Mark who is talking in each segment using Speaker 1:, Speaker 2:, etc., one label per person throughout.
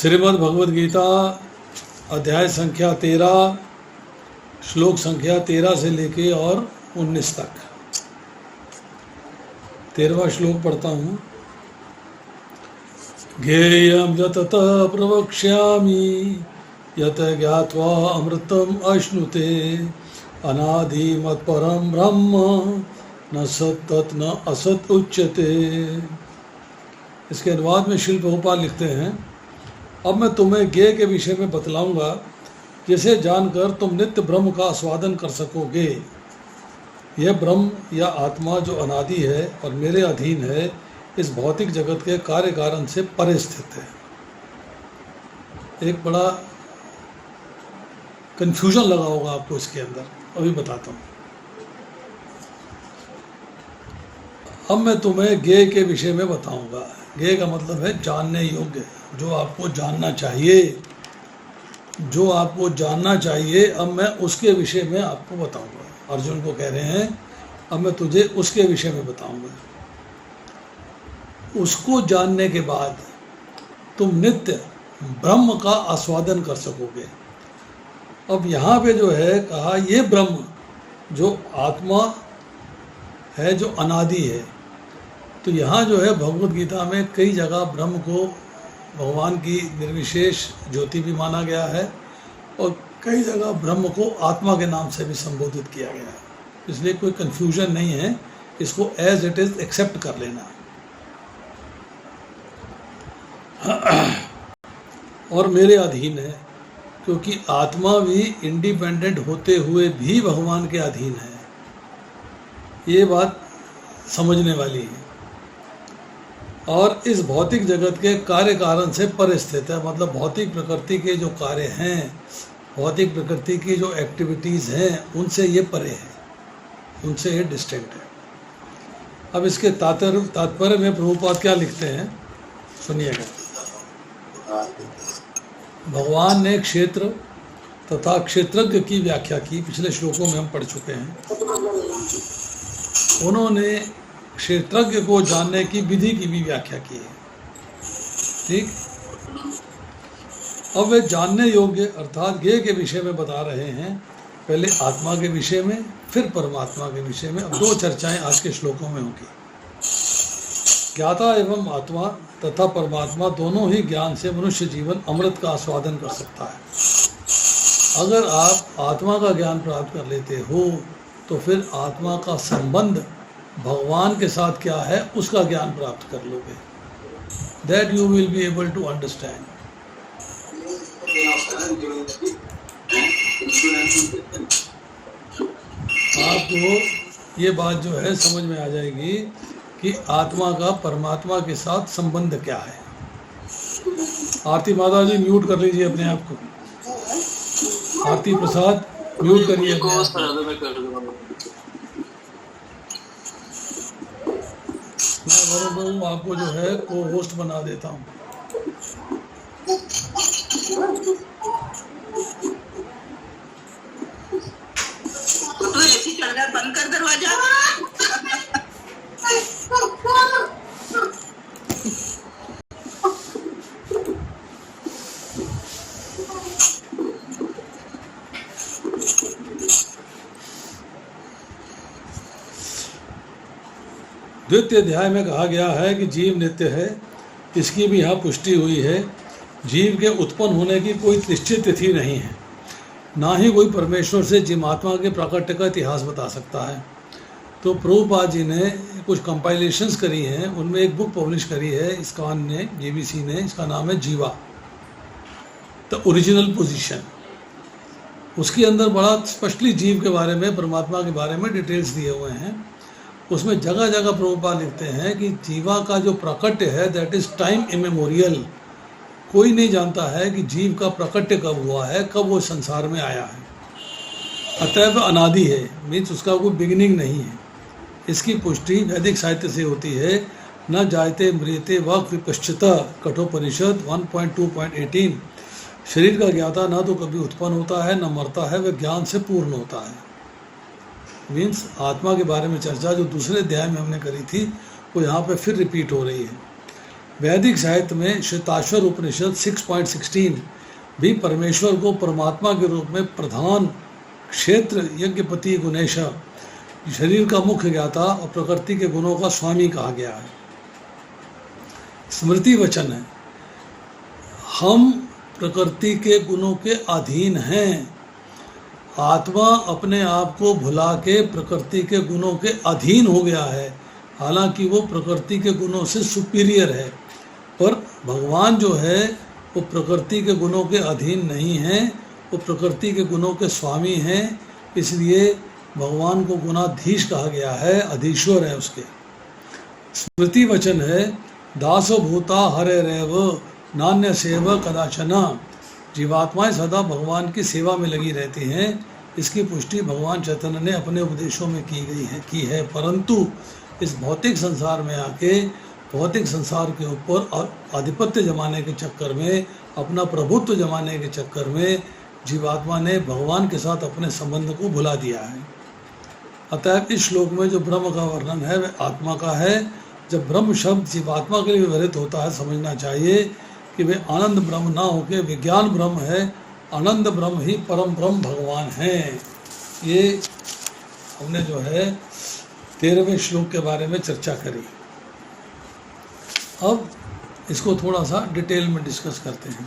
Speaker 1: श्रीमद् भगवद गीता अध्याय संख्या 13 श्लोक संख्या 13 से लेके और 19 तक। 13वां श्लोक पढ़ता हूँ। ज्ञेयं यततः प्रवक्ष्यामि यत ज्ञात्वा अमृतम् अश्नुते अनादि मत्परं ब्रह्म न सत् तत् न असत् उच्यते। इसके अनुवाद में शिल प्रभुपाद लिखते हैं, अब मैं तुम्हें ज्ञेय के विषय में बतलाऊंगा जिसे जानकर तुम नित्य ब्रह्म का आस्वादन कर सकोगे। यह ब्रह्म या आत्मा जो अनादि है और मेरे अधीन है, इस भौतिक जगत के कार्य कारण से परे स्थित है। एक बड़ा कंफ्यूजन लगा होगा आपको इसके अंदर, अभी बताता हूँ। अब मैं तुम्हें ज्ञेय के विषय में बताऊंगा। ज्ञेय का मतलब है जानने योग्य, जो आपको जानना चाहिए, जो आपको जानना चाहिए। अब मैं उसके विषय में आपको बताऊंगा। अर्जुन को कह रहे हैं, अब मैं तुझे उसके विषय में बताऊंगा। उसको जानने के बाद तुम नित्य ब्रह्म का आस्वादन कर सकोगे। अब यहाँ पे जो है कहा, ये ब्रह्म जो आत्मा है, जो अनादि है। तो यहाँ जो है भगवद गीता में कई जगह ब्रह्म को भगवान की निर्विशेष ज्योति भी माना गया है और कई जगह ब्रह्म को आत्मा के नाम से भी संबोधित किया गया है। इसलिए कोई कन्फ्यूजन नहीं है, इसको एज इट इज एक्सेप्ट कर लेना। और मेरे अधीन है, क्योंकि आत्मा भी इंडिपेंडेंट होते हुए भी भगवान के अधीन है। ये बात समझने वाली है। और इस भौतिक जगत के कार्य कारण से परे स्थित है, मतलब भौतिक प्रकृति के जो कार्य हैं, भौतिक प्रकृति की जो एक्टिविटीज़ हैं, उनसे ये परे है, उनसे ये डिस्टिंक्ट है। अब इसके तात्पर्य में प्रभुपाद क्या लिखते हैं, सुनिएगा। भगवान ने क्षेत्र तथा क्षेत्रज्ञ की व्याख्या की, पिछले श्लोकों में हम पढ़ चुके हैं। उन्होंने क्षेत्रज्ञ को जानने की विधि की भी व्याख्या की है। ठीक। अब वे जानने योग्य अर्थात ज्ञेय के विषय में बता रहे हैं। पहले आत्मा के विषय में, फिर परमात्मा के विषय में। अब दो चर्चाएं आज के श्लोकों में होंगी। ज्ञाता एवं आत्मा तथा परमात्मा दोनों ही ज्ञान से मनुष्य जीवन अमृत का आस्वादन कर सकता है। अगर आप आत्मा का ज्ञान प्राप्त कर लेते हो तो फिर आत्मा का संबंध भगवान के साथ क्या है उसका ज्ञान प्राप्त कर लोगे। That you will be able to understand. आपको ये बात जो है समझ में आ जाएगी कि आत्मा का परमात्मा के साथ संबंध क्या है। आरती माता जी म्यूट कर लीजिए अपने आप को। आरती प्रसाद म्यूट करिए अपने आप को। मैं आपको जो है को होस्ट बना देता हूँ।
Speaker 2: तो ऐसी चल रहा है, बंद कर दरवाजा।
Speaker 1: द्वितीय अध्याय में कहा गया है कि जीव नित्य है। इसकी भी यहाँ पुष्टि हुई है। जीव के उत्पन्न होने की कोई निश्चित तिथि नहीं है, ना ही कोई परमेश्वर से जीवात्मा के प्राकट्य का इतिहास बता सकता है। तो प्रभुपाद जी ने कुछ कंपाइलेशंस करी हैं, उनमें एक बुक पब्लिश करी है इस्कॉन ने, जेबीसी ने। इसका नाम है जीवा, द ओरिजिनल पोजीशन। उसके अंदर बड़ा स्पष्टली जीव के बारे में, परमात्मा के बारे में डिटेल्स दिए हुए हैं। उसमें जगह जगह प्रभुपाद लिखते हैं कि जीवा का जो प्राकट्य है दैट इज़ टाइम इमेमोरियल। कोई नहीं जानता है कि जीव का प्राकट्य कब हुआ है, कब वो संसार में आया है। अतएव अनादि है, मीन्स उसका कोई बिगिनिंग नहीं है। इसकी पुष्टि वैदिक साहित्य से होती है। न जायते मृते व विपश्चिता, कठोपनिषद 1.2.18। शरीर का ज्ञाता ना तो कभी उत्पन्न होता है न मरता है, वह ज्ञान से पूर्ण होता है। मीन्स आत्मा के बारे में चर्चा जो दूसरे अध्याय में हमने करी थी वो यहाँ पे फिर रिपीट हो रही है। वैदिक साहित्य में श्वेताश्वर उपनिषद 6.16 भी परमेश्वर को परमात्मा के रूप में प्रधान क्षेत्र यज्ञपति गुणेश, शरीर का मुख्य ज्ञाता और प्रकृति के गुणों का स्वामी कहा गया है। स्मृति वचन है, हम प्रकृति के गुणों के अधीन हैं। आत्मा अपने आप को भुला के प्रकृति के गुणों के अधीन हो गया है, हालांकि वो प्रकृति के गुणों से सुपीरियर है। पर भगवान जो है वो प्रकृति के गुणों के अधीन नहीं है, वो प्रकृति के गुणों के स्वामी हैं। इसलिए भगवान को गुणाधीश कहा गया है, अधीश्वर है उसके। स्मृति वचन है, दासो भूता हरे रेव नान्य सेव कदाचना। जीवात्माएं सदा भगवान की सेवा में लगी रहती हैं। इसकी पुष्टि भगवान चैतन्य ने अपने उपदेशों में की है। परंतु इस भौतिक संसार में आके भौतिक संसार के ऊपर आधिपत्य जमाने के चक्कर में, अपना प्रभुत्व जमाने के चक्कर में जीवात्मा ने भगवान के साथ अपने संबंध को भुला दिया है। अतः इस श्लोक में जो ब्रह्म का वर्णन है वह आत्मा का है। जब ब्रह्म शब्द जीवात्मा के लिए व्यवहृत होता है, समझना चाहिए कि वे आनंद ब्रह्म ना होके विज्ञान ब्रह्म है। आनंद ब्रह्म ही परम ब्रह्म भगवान हैं। ये हमने जो है 13वें श्लोक के बारे में चर्चा करी। अब इसको थोड़ा सा डिटेल में डिस्कस करते हैं।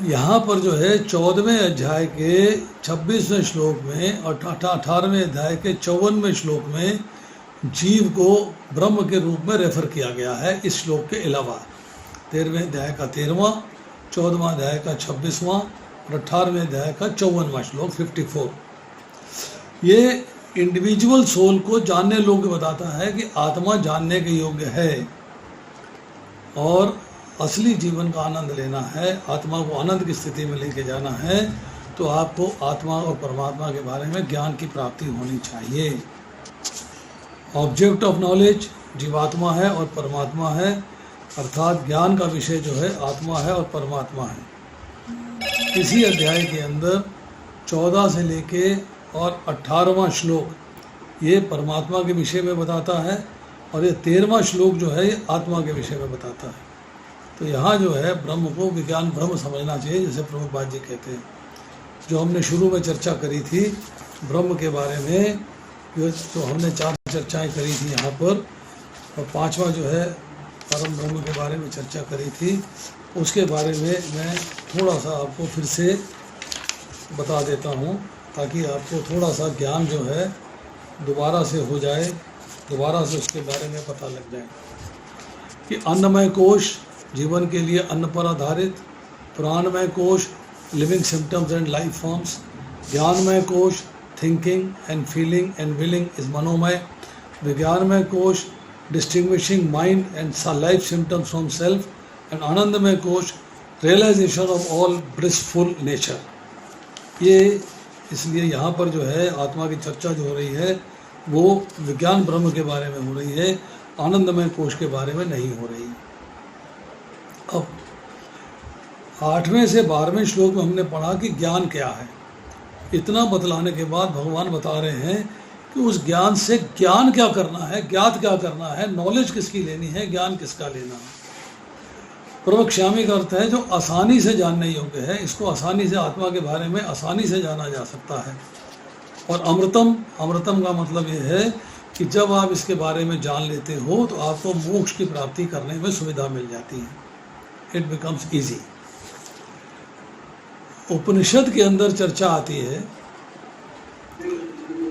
Speaker 1: यहाँ पर जो है 14वें अध्याय के 26वें श्लोक में और 18वें अध्याय के 54वें श्लोक में जीव को ब्रह्म के रूप में रेफर किया गया है। इस श्लोक के अलावा 13वें अध्याय का 13वां, 14वां अध्याय का 26वां और 18वें अध्याय का 54वां श्लोक 54। ये इंडिविजुअल सोल को जानने योग्य बताता है कि आत्मा जानने के योग्य है और असली जीवन का आनंद लेना है, आत्मा को आनंद की स्थिति में लेके जाना है, तो आपको आत्मा और परमात्मा के बारे में ज्ञान की प्राप्ति होनी चाहिए। ऑब्जेक्ट ऑफ नॉलेज जीवात्मा है और परमात्मा है, अर्थात ज्ञान का विषय जो है आत्मा है और परमात्मा है। इसी अध्याय के अंदर 14 से लेके और 18वां श्लोक ये परमात्मा के विषय में बताता है और ये 13वां श्लोक जो है ये आत्मा के विषय में बताता है। तो यहाँ जो है ब्रह्म को विज्ञान ब्रह्म समझना चाहिए, जैसे प्रभुपाद जी कहते हैं। जो हमने शुरू में चर्चा करी थी ब्रह्म के बारे में, तो हमने 4 चर्चाएं करी थी यहाँ पर, और 5वां जो है परम ब्रह्म के बारे में चर्चा करी थी। उसके बारे में मैं थोड़ा सा आपको फिर से बता देता हूँ, ताकि आपको थोड़ा सा ज्ञान जो है दोबारा से हो जाए, दोबारा से उसके बारे में पता लग जाए कि अन्नमय कोश जीवन के लिए अन्न पर आधारित, प्राणमय कोश living symptoms and life forms, ज्ञानमय कोश thinking and feeling and willing is मनोमय, विज्ञानमय कोश distinguishing mind and life symptoms from self, and आनंदमय कोश realization of all blissful nature. ये इसलिए यहाँ पर जो है आत्मा की चर्चा जो हो रही है वो विज्ञान ब्रह्म के बारे में हो रही है, आनंदमय कोश के बारे में नहीं हो रही। अब 8वें से 12वें श्लोक में हमने पढ़ा कि ज्ञान क्या है। इतना बतलाने के बाद भगवान बता रहे हैं कि उस ज्ञान से ज्ञान क्या करना है, ज्ञात क्या करना है, नॉलेज किसकी लेनी है, ज्ञान किसका लेना है। प्रवक्ष्यामी का अर्थ है जो आसानी से जानने योग्य है, इसको आसानी से आत्मा के बारे में आसानी से जाना जा सकता है। और अमृतम, अमृतम का मतलब ये है कि जब आप इसके बारे में जान लेते हो तो आपको मोक्ष की प्राप्ति करने में सुविधा मिल जाती है, इट बिकम्स ईजी। उपनिषद के अंदर चर्चा आती है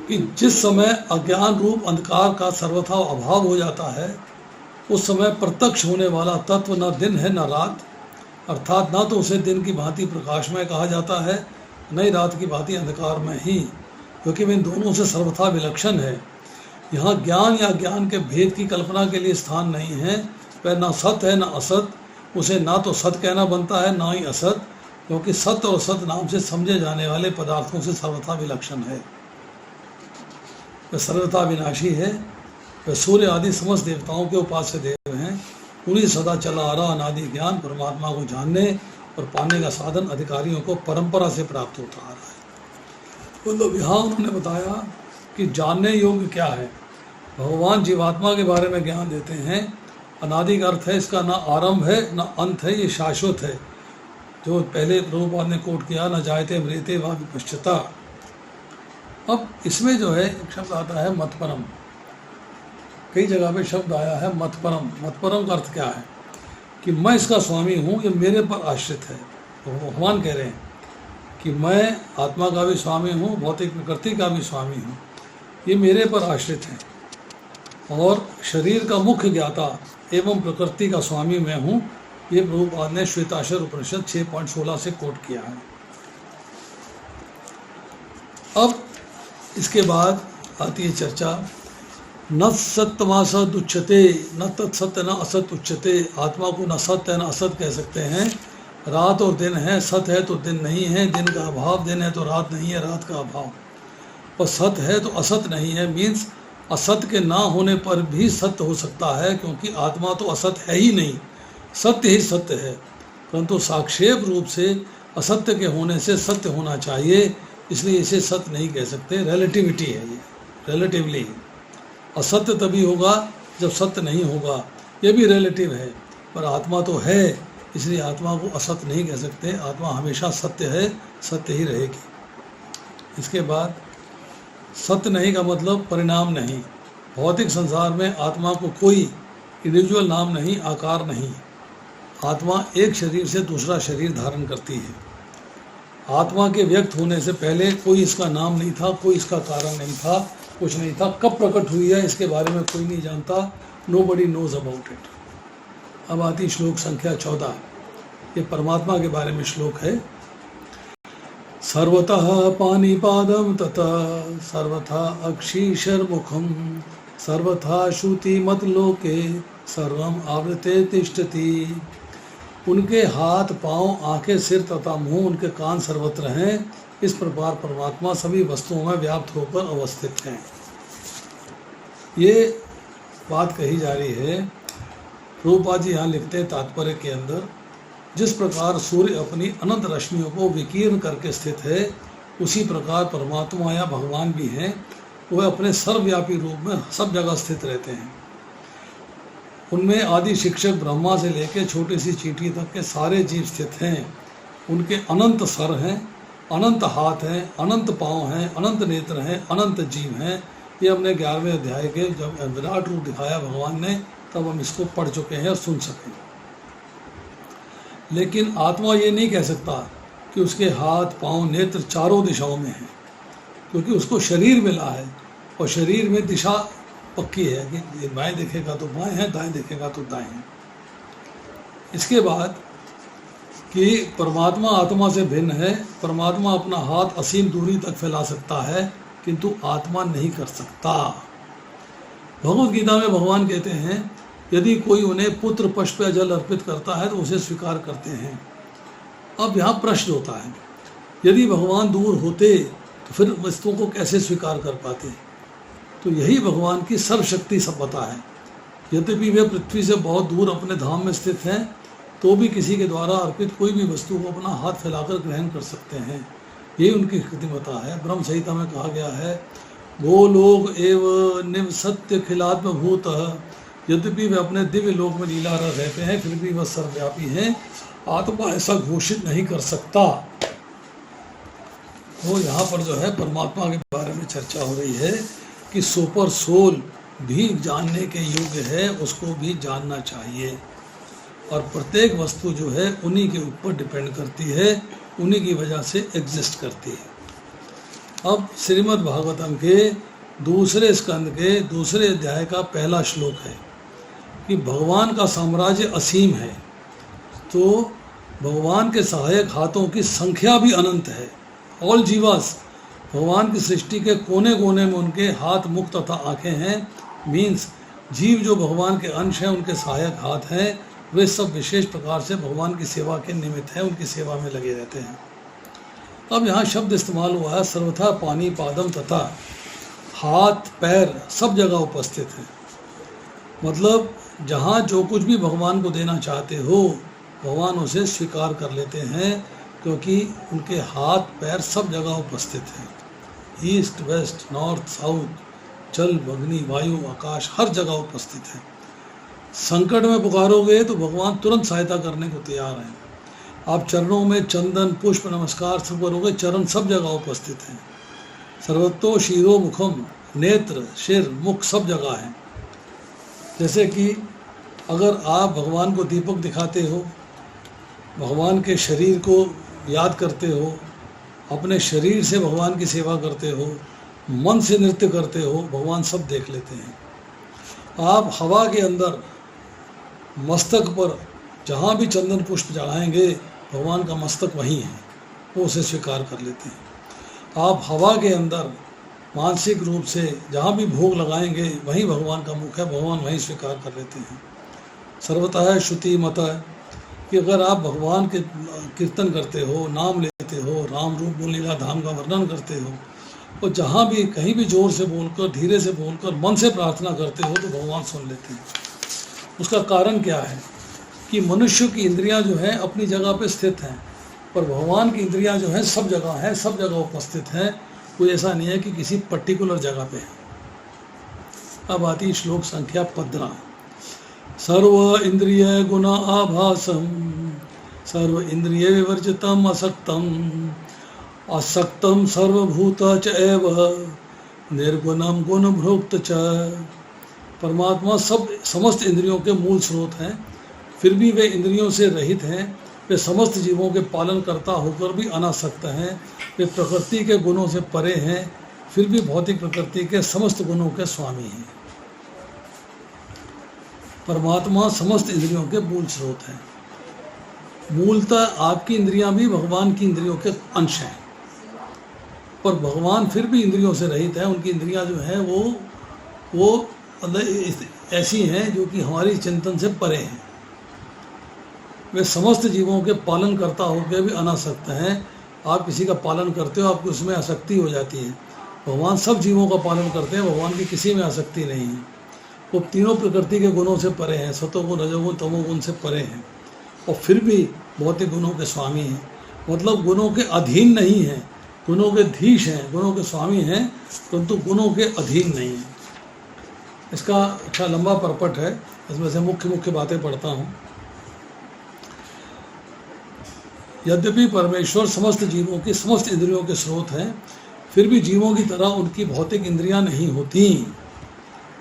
Speaker 1: कि जिस समय अज्ञान रूप अंधकार का सर्वथा अभाव हो जाता है, उस समय प्रत्यक्ष होने वाला तत्व न दिन है न रात, अर्थात ना तो उसे दिन की भांति प्रकाशमय कहा जाता है, न ही रात की भांति अंधकार में ही, क्योंकि वे इन दोनों से सर्वथा विलक्षण है। यहाँ ज्ञान या ज्ञान के भेद की कल्पना के लिए स्थान नहीं है। वह ना सत्य है न असत, उसे ना तो सत्य कहना बनता है ना ही असत, क्योंकि सत्य और असत नाम से समझे जाने वाले पदार्थों से सर्वथा विलक्षण है। वह सर्वथा विनाशी है। वह सूर्य आदि समस्त देवताओं के उपास्य देव हैं। उन्हीं सदा चला आ रहा अनादि ज्ञान परमात्मा को जानने और पाने का साधन अधिकारियों को परंपरा से प्राप्त होता आ रहा है। तो यहाँ उन्होंने बताया कि जानने योग्य क्या है। भगवान जीवात्मा के बारे में ज्ञान देते हैं अनादि का अर्थ है इसका ना आरंभ है ना अंत है, ये शाश्वत है। जो पहले प्रभुपाद ने कोट किया, न जायते म्रियते वा विपश्चिता। अब इसमें जो है एक शब्द आता है मतपरम। कई जगह पे शब्द आया है मतपरम। मतपरम का अर्थ क्या है कि मैं इसका स्वामी हूँ, ये मेरे पर आश्रित है। तो भगवान कह रहे हैं कि मैं आत्मा का भी स्वामी हूँ, भौतिक प्रकृति का भी स्वामी हूँ, ये मेरे पर आश्रित है। और शरीर का मुख्य ज्ञाता एवं प्रकृति का स्वामी मैं हूँ। ये प्रभुपाद ने श्वेताक्षर उपनिषद 6.16 से कोट किया है। अब इसके बाद आती है चर्चा, न सत्यमासद उच्यते न तत्सत्य न असत उच्यते। आत्मा को न सत्य न असत कह सकते हैं। रात और दिन है, सत्य है तो दिन नहीं है, दिन का अभाव, दिन है तो रात नहीं है, रात का अभाव। और सत्य है तो असत नहीं है, मीन्स असत्य के ना होने पर भी सत्य हो सकता है, क्योंकि आत्मा तो असत्य है ही नहीं, सत्य ही सत्य है। परंतु साक्षेप रूप से असत्य के होने से सत्य होना चाहिए, इसलिए इसे सत्य नहीं कह सकते। रिलेटिविटी है ये, रिलेटिवली। असत्य तभी होगा जब सत्य नहीं होगा, ये भी रिलेटिव है। पर आत्मा तो है, इसलिए आत्मा को असत्य नहीं कह सकते। आत्मा हमेशा सत्य है, सत्य ही रहेगी। इसके बाद सत्य नहीं का मतलब परिणाम नहीं। भौतिक संसार में आत्मा को कोई इंडिविजुअल नाम नहीं, आकार नहीं। आत्मा एक शरीर से दूसरा शरीर धारण करती है। आत्मा के व्यक्त होने से पहले कोई इसका नाम नहीं था, कोई इसका कारण नहीं था, कुछ नहीं था। कब प्रकट हुई है इसके बारे में कोई नहीं जानता। Nobody knows about it. अब आती श्लोक संख्या 14। ये परमात्मा के बारे में श्लोक है। सर्वतः पाणिपादं तथा सर्वथा अक्षीशर्मुखं सर्वथा श्रुतिमतलोके सर्वम आवृते तिष्ठति। उनके हाथ, पांव, आंखें, सिर तथा मुंह, उनके कान सर्वत्र हैं। इस प्रकार परमात्मा सभी वस्तुओं में व्याप्त होकर अवस्थित हैं। ये बात कही जा रही है। प्रभुपाद जी यहाँ लिखते हैं तात्पर्य के अंदर, जिस प्रकार सूर्य अपनी अनंत रश्मियों को विकीर्ण करके स्थित है, उसी प्रकार परमात्मा या भगवान भी हैं। वह अपने सर्वव्यापी रूप में सब जगह स्थित रहते हैं। उनमें आदि शिक्षक ब्रह्मा से लेकर छोटी सी चींटी तक के सारे जीव स्थित हैं। उनके अनंत सर हैं, अनंत हाथ हैं, अनंत पाँव हैं, अनंत नेत्र हैं, अनंत जीव हैं। ये हमने 11वें अध्याय के जब विराट रूप दिखाया भगवान ने, तब हम इसको पढ़ चुके हैं और सुन सकें। लेकिन आत्मा ये नहीं कह सकता कि उसके हाथ, पाँव, नेत्र चारों दिशाओं में हैं, क्योंकि उसको शरीर मिला है और शरीर में दिशा पक्की है कि बाएं देखेगा तो बाएं है, दाएं देखेगा तो दाएं है। इसके बाद कि परमात्मा आत्मा से भिन्न है। परमात्मा अपना हाथ असीम दूरी तक फैला सकता है, किंतु आत्मा नहीं कर सकता। भगवद गीता में भगवान कहते हैं, यदि कोई उन्हें पुत्र, पुष्प या जल अर्पित करता है तो उसे स्वीकार करते हैं। अब यहाँ प्रश्न होता है, यदि भगवान दूर होते तो फिर वस्तुओं को कैसे स्वीकार कर पाते? तो यही भगवान की सर्वशक्ति संपदा है। यद्यपि वे पृथ्वी से बहुत दूर अपने धाम में स्थित हैं, तो भी किसी के द्वारा अर्पित कोई भी वस्तु को अपना हाथ फैलाकर ग्रहण कर सकते हैं। ये उनकी कृतिमता है। ब्रह्म संहिता में कहा गया है, गोलोक एव निवसत्य खिलात्म भूत। यद्यपि वे अपने दिव्य लोक में लीला रहते हैं, फिर भी वह सर्वव्यापी हैं। आत्मा ऐसा घोषित नहीं कर सकता। तो यहाँ पर जो है परमात्मा के बारे में चर्चा हो रही है कि सुपर सोल भी जानने के योग्य है, उसको भी जानना चाहिए। और प्रत्येक वस्तु जो है उन्हीं के ऊपर डिपेंड करती है, उन्हीं की वजह से एग्जिस्ट करती है। अब श्रीमद् भागवतम के दूसरे स्कंद के दूसरे अध्याय का पहला श्लोक है कि भगवान का साम्राज्य असीम है, तो भगवान के सहायक हाथों की संख्या भी अनंत है। ऑल जीवास, भगवान की सृष्टि के कोने कोने में उनके हाथ, मुख तथा आंखें हैं। मीन्स जीव जो भगवान के अंश हैं, उनके सहायक हाथ हैं, वे सब विशेष प्रकार से भगवान की सेवा के निमित्त हैं, उनकी सेवा में लगे रहते हैं। अब यहाँ शब्द इस्तेमाल हुआ है सर्वथा पानी पादम, तथा हाथ पैर सब जगह उपस्थित है। मतलब जहाँ जो कुछ भी भगवान को देना चाहते हो, भगवान उसे स्वीकार कर लेते हैं, क्योंकि उनके हाथ पैर सब जगह उपस्थित हैं। ईस्ट, वेस्ट, नॉर्थ, साउथ, जल, अग्नि, वायु, आकाश हर जगह उपस्थित है। संकट में पुकारोगे तो भगवान तुरंत सहायता करने को तैयार हैं। आप चरणों में चंदन पुष्प नमस्कार सब करोगे, चरण सब जगह उपस्थित हैं। सर्वतो शीरो मुखम, नेत्र सिर मुख सब जगह है। जैसे कि अगर आप भगवान को दीपक दिखाते हो, भगवान के शरीर को याद करते हो, अपने शरीर से भगवान की सेवा करते हो, मन से नृत्य करते हो, भगवान सब देख लेते हैं। आप हवा के अंदर मस्तक पर जहाँ भी चंदन पुष्प चढ़ाएंगे, भगवान का मस्तक वहीं है, वो उसे स्वीकार कर लेते हैं। आप हवा के अंदर मानसिक रूप से जहाँ भी भोग लगाएंगे, वहीं भगवान का मुख है, भगवान वहीं स्वीकार कर लेते हैं। सर्वतः श्रुति मत है कि अगर आप भगवान के कीर्तन करते हो, नाम लेते हो, राम रूप बोलेगा धाम का वर्णन करते हो, और जहाँ भी कहीं भी जोर से बोलकर, धीरे से बोलकर, मन से प्रार्थना करते हो, तो भगवान सुन लेते हैं। उसका कारण क्या है कि मनुष्य की इंद्रियां जो हैं अपनी जगह पे स्थित हैं, पर भगवान की इंद्रियां जो हैं सब जगह हैं, सब जगह उपस्थित हैं। कोई ऐसा नहीं है कि किसी पर्टिकुलर जगह पे है। अब आती श्लोक संख्या 15। सर्व इंद्रिय गुण आभासम सर्व इंद्रिय विवर्जितम असक्तम असक्तम सर्वभूत च एव निर्गुणम गुण भोक्त च। परमात्मा समस्त इंद्रियों के मूल स्रोत हैं, फिर भी वे इंद्रियों से रहित हैं। वे समस्त जीवों के पालन करता होकर भी अनासक्त हैं। वे प्रकृति के गुणों से परे हैं, फिर भी भौतिक प्रकृति के समस्त गुणों के स्वामी हैं। परमात्मा समस्त इंद्रियों के मूल स्रोत हैं। मूलतः आपकी इंद्रियां भी भगवान की इंद्रियों के अंश हैं, पर भगवान फिर भी इंद्रियों से रहित है। उनकी इंद्रियां जो हैं वो ऐसी हैं जो कि हमारी चिंतन से परे हैं। वे समस्त जीवों के पालन करता होकर भी अनासक्त हैं। आप किसी का पालन करते हो, आपको उसमें आसक्ति हो जाती है। भगवान सब जीवों का पालन करते हैं, भगवान की किसी में आसक्ति नहीं है। वो तीनों प्रकृति के गुणों से परे हैं, सतोगुण रजोगुण तमोगुण से परे हैं, और फिर भी भौतिक गुणों के स्वामी हैं। मतलब गुणों के अधीन नहीं हैं, गुणों के धीश हैं, गुणों के स्वामी हैं, परंतु गुणों के अधीन नहीं हैं। इसका अच्छा लंबा परपट है, इसमें से मुख्य मुख्य बातें पढ़ता हूँ। यद्यपि परमेश्वर समस्त जीवों की समस्त इंद्रियों के स्रोत हैं, फिर भी जीवों की तरह उनकी भौतिक इंद्रियां नहीं होती।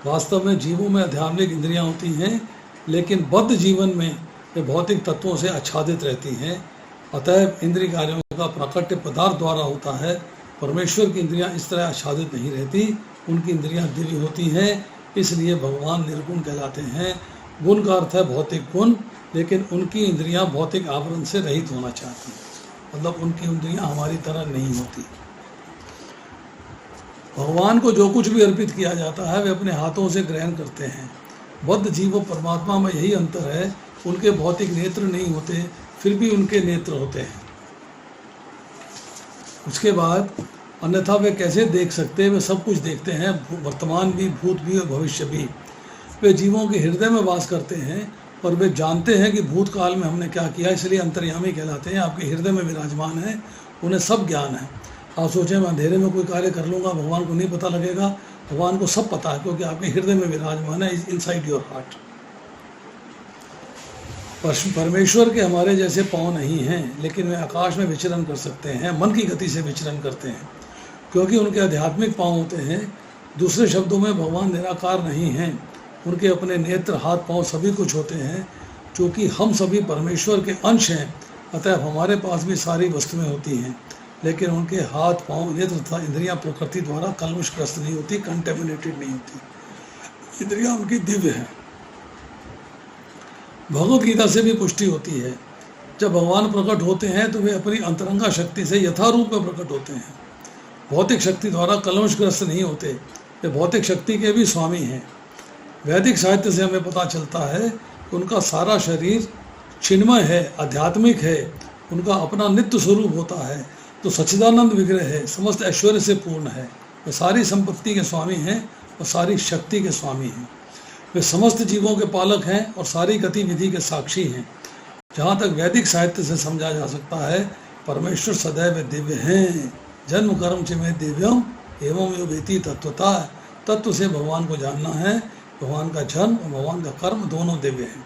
Speaker 1: वास्तव में जीवों में आध्यात्मिक इंद्रियां होती हैं, लेकिन बद्ध जीवन में वे भौतिक तत्वों से आच्छादित रहती हैं। अतएव इंद्रिय कार्यों का प्राकट्य पदार्थ द्वारा होता है। परमेश्वर की इंद्रियां इस तरह आच्छादित नहीं रहती, उनकी इंद्रियां दिव्य होती हैं, इसलिए भगवान निर्गुण कहलाते हैं। गुण का अर्थ है भौतिक गुण, लेकिन उनकी इंद्रियां भौतिक आवरण से रहित होना चाहती हैं। मतलब उनकी इंद्रियां हमारी तरह नहीं होती। भगवान को जो कुछ भी अर्पित किया जाता है वे अपने हाथों से ग्रहण करते हैं। बद्ध जीव और परमात्मा में यही अंतर है, उनके भौतिक नेत्र नहीं होते, फिर भी उनके नेत्र होते हैं। उसके बाद अन्यथा वे कैसे देख सकते हैं? वे सब कुछ देखते हैं, वर्तमान भी, भूत भी और भविष्य भी। वे जीवों के हृदय में वास करते हैं, और वे जानते हैं कि भूतकाल में हमने क्या किया, इसलिए अंतर्यामी कहलाते हैं। आपके हृदय में विराजमान है, उन्हें सब ज्ञान है। आप सोचें मैं अंधेरे में कोई कार्य कर लूँगा, भगवान को नहीं पता लगेगा। भगवान को सब पता है, क्योंकि आपके हृदय में विराजमान है, इनसाइड योर हार्ट। परमेश्वर के हमारे जैसे पाँव नहीं हैं, लेकिन वे आकाश में विचरण कर सकते हैं, मन की गति से विचरण करते हैं, क्योंकि उनके आध्यात्मिक पाँव होते हैं। दूसरे शब्दों में भगवान निराकार नहीं हैं, उनके अपने नेत्र, हाथ, पाँव सभी कुछ होते हैं। चूँकि हम सभी परमेश्वर के अंश हैं, अतः हमारे पास भी सारी वस्तुएं होती हैं, लेकिन उनके हाथ, पाँव, नेत्र तथा इंद्रियां प्रकृति द्वारा कलमुषग्रस्त नहीं होती, कंटेमिनेटेड नहीं होती। इंद्रियां उनकी दिव्य हैं। भगवद गीता से भी पुष्टि होती है, जब भगवान प्रकट होते हैं तो वे अपनी अंतरंगा शक्ति से यथारूप में प्रकट होते हैं। भौतिक शक्ति द्वारा कलमुषग्रस्त नहीं होते, वे भौतिक शक्ति के भी स्वामी हैं। वैदिक साहित्य से हमें पता चलता है कि उनका सारा शरीर चिन्मय है, आध्यात्मिक है, उनका अपना नित्य स्वरूप होता है, तो सच्चिदानंद विग्रह है, समस्त ऐश्वर्य से पूर्ण है। वे सारी संपत्ति के स्वामी हैं और सारी शक्ति के स्वामी हैं। वे समस्त जीवों के पालक हैं और सारी गतिविधि के साक्षी हैं। जहाँ तक वैदिक साहित्य से समझा जा सकता है, परमेश्वर सदैव दिव्य हैं। जन्म कर्म च में दिव्यम एवं यो वेति तत्वता। तत्व से भगवान को जानना है, भगवान का जन्म और भगवान का कर्म दोनों दिव्य हैं।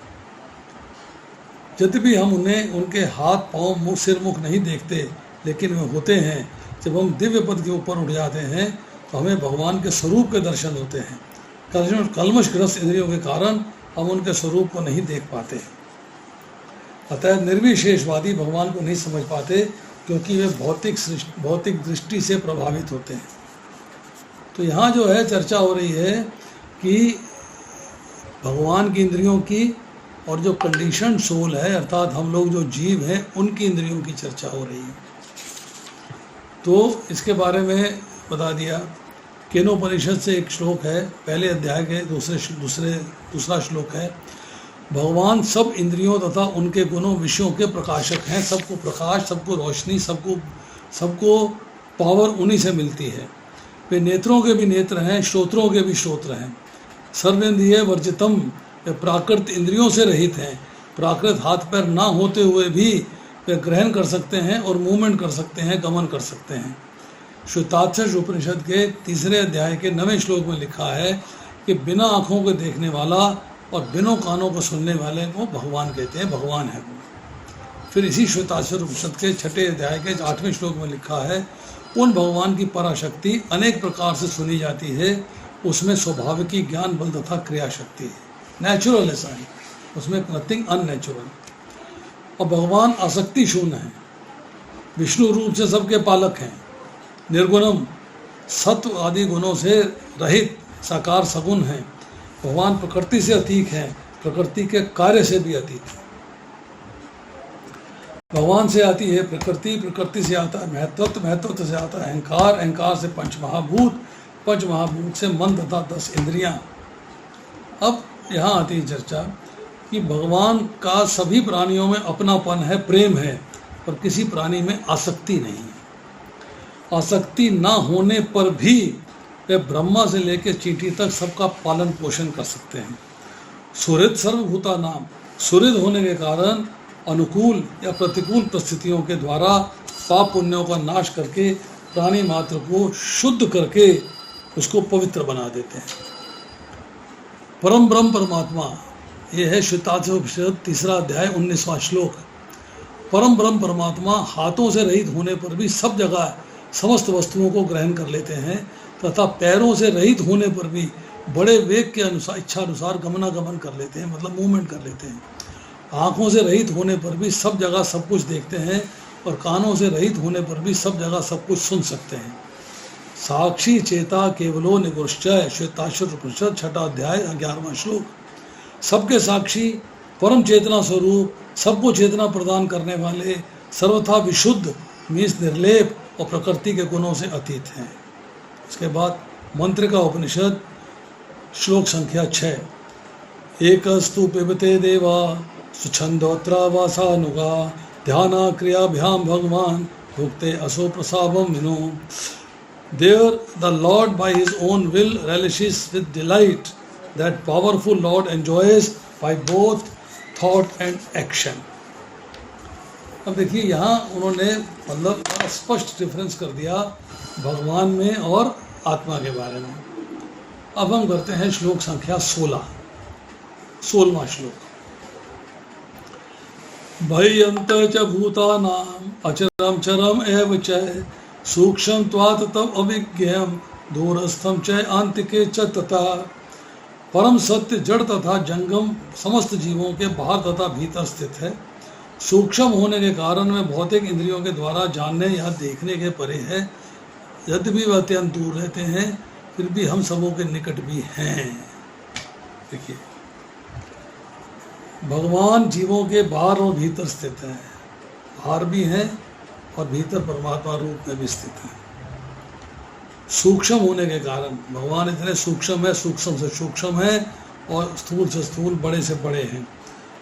Speaker 1: यद्यपि हम उन्हें उनके हाथ पांव मुख सिर मुख नहीं देखते, लेकिन वे होते हैं। जब हम दिव्य पद के ऊपर उठ जाते हैं तो हमें भगवान के स्वरूप के दर्शन होते हैं। कल्मशग्रस्त इंद्रियों के कारण हम उनके स्वरूप को नहीं देख पाते। अतः निर्विशेषवादी भगवान को नहीं समझ पाते, क्योंकि वे भौतिक दृष्टि से प्रभावित होते हैं। तो यहाँ जो है चर्चा हो रही है कि भगवान की इंद्रियों की और जो कंडीशन सोल है, अर्थात हम लोग जो जीव हैं, उनकी इंद्रियों की चर्चा हो रही है। तो इसके बारे में बता दिया। केनोपनिषद से एक श्लोक है, पहले अध्याय के दूसरा श्लोक है। भगवान सब इंद्रियों तथा उनके गुणों विषयों के प्रकाशक हैं। सबको प्रकाश, सबको रोशनी, सबको पावर उन्हीं से मिलती है। वे नेत्रों के भी नेत्र हैं, श्रोत्रों के भी श्रोत्र हैं। सर्वेंद्रिय वर्जितम, वे प्राकृत इंद्रियों से रहित हैं। प्राकृत हाथ पैर ना होते हुए भी वे ग्रहण कर सकते हैं और मूवमेंट कर सकते हैं, गमन कर सकते हैं। श्वेताक्षर उपनिषद के 3 अध्याय के 9वें श्लोक में लिखा है कि बिना आँखों को देखने वाला और बिना कानों को सुनने वाले को भगवान कहते हैं, भगवान है वो। फिर इसी श्वेताक्षर उपनिषद के 6 अध्याय के 8वें श्लोक में लिखा है, उन भगवान की पराशक्ति अनेक प्रकार से सुनी जाती है। उसमें स्वाभाविकी, ज्ञान बल तथा क्रिया शक्ति है, नेचुरल है सारी, उसमें नथिंग अननेचुरल। और भगवान आसक्ति शून्य है, विष्णु रूप से सबके पालक हैं। निर्गुणम, सत्व आदि गुणों से रहित साकार सगुण हैं। भगवान प्रकृति से अतीत हैं, प्रकृति के कार्य से भी अतीत है। भगवान से आती है प्रकृति, प्रकृति से आता है महत्व, महत्व से आता है अहंकार, अहंकार से पंचमहाभूत, पंचमहाभूत से मन तथा 10 इंद्रियां। अब यहाँ आती है चर्चा कि भगवान का सभी प्राणियों में अपनापन है, प्रेम है, पर किसी प्राणी में आसक्ति नहीं है। आसक्ति ना होने पर भी वे ब्रह्मा से लेकर चींटी तक सबका पालन पोषण कर सकते हैं। सुहृद सर्वभूता नाम, सुहृद होने के कारण अनुकूल या प्रतिकूल परिस्थितियों के द्वारा पाप पुण्यों का नाश करके प्राणी मात्र को शुद्ध करके उसको पवित्र बना देते हैं। परम ब्रह्म परमात्मा, ये है श्वेताक्षर उपनिषद 3 अध्याय 19वां श्लोक। परम ब्रह्म परमात्मा हाथों से रहित होने पर भी सब जगह समस्त वस्तुओं को ग्रहण कर लेते हैं, तथा पैरों से रहित होने पर भी बड़े वेग के अनुसार इच्छा अनुसार गमनागमन कर लेते हैं, मतलब मूवमेंट कर लेते हैं। आँखों से रहित होने पर भी सब जगह सब कुछ देखते हैं, और कानों से रहित होने पर भी सब जगह सब कुछ सुन सकते हैं। साक्षी चेता केवलो निगुश्चय, श्वेताक्षर उपनिषद 6 अध्याय 11वां श्लोक। सबके साक्षी, परम चेतना स्वरूप, सबको चेतना प्रदान करने वाले, सर्वथा विशुद्ध मीन्स निर्लेप और प्रकृति के गुणों से अतीत हैं। इसके बाद मंत्र का उपनिषद श्लोक संख्या 6। एकस्तु पिबते देवा सुछंदोत्रा वासानुगा ध्याना क्रियाभ्याम भगवान भुक्ते असो प्रसादम विनो। There the Lord by his own will relishes with delight that powerful Lord enjoys by both thought and action। अब देखिए यहाँ उन्होंने मतलब स्पष्ट डिफरेंस कर दिया भगवान में और आत्मा के बारे में। अब हम करते हैं श्लोक संख्या 16वां श्लोक। भयंत च भूतानाम अचरम चरम एव च सूक्ष्म त्वात् तव अविज्ञेयम दूरस्थम च आंतिके च तथा। परम सत्य जड़ तथा जंगम समस्त जीवों के बाहर तथा भीतर स्थित है। सूक्ष्म होने के कारण वे भौतिक इंद्रियों के द्वारा जानने या देखने के परे है। यद्यपि वे अत्यंत दूर रहते हैं, फिर भी हम सबों के निकट भी हैं। देखिए, भगवान जीवों के बाहर और भीतर स्थित है, बाहर भी हैं और भीतर परमात्मा रूप में भी स्थित है। सूक्ष्म होने के कारण भगवान इतने सूक्ष्म है, सूक्ष्म से सूक्ष्म है और स्थूल से स्थूल, बड़े से बड़े हैं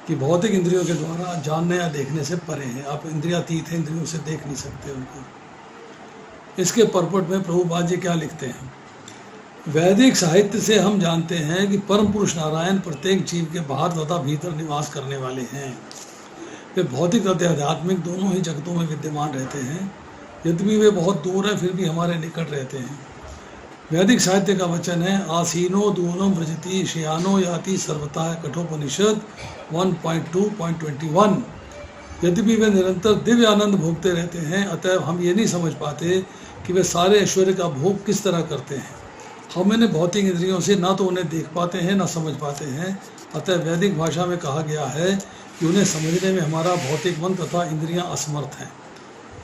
Speaker 1: कि भौतिक इंद्रियों के द्वारा जानने या देखने से परे हैं। आप इंद्रियातीत हैं, इंद्रियों से देख नहीं सकते उनको। इसके परपट में प्रभुपाद जी क्या लिखते हैं? वैदिक साहित्य से हम जानते हैं कि परम पुरुष नारायण प्रत्येक जीव के बाहर तथा भीतर निवास करने वाले हैं। वे भौतिक तथा आध्यात्मिक दोनों ही जगतों में विद्यमान रहते हैं। यद्यपि वे बहुत दूर हैं, फिर भी हमारे निकट रहते हैं। वैदिक साहित्य का वचन है आसीनो दूरम व्रजति शयानो याति सर्वथा कठोपनिषद 1.2.21। यद्यपि वे निरंतर दिव्य आनंद भोगते रहते हैं, अतएव हम ये नहीं समझ पाते कि वे सारे ऐश्वर्य का भोग किस तरह करते हैं। हम इन्हें भौतिक इंद्रियों से ना तो उन्हें देख पाते हैं ना समझ पाते हैं। अतः वैदिक भाषा में कहा गया है कि उन्हें समझने में हमारा भौतिक मन तथा इंद्रियां असमर्थ हैं,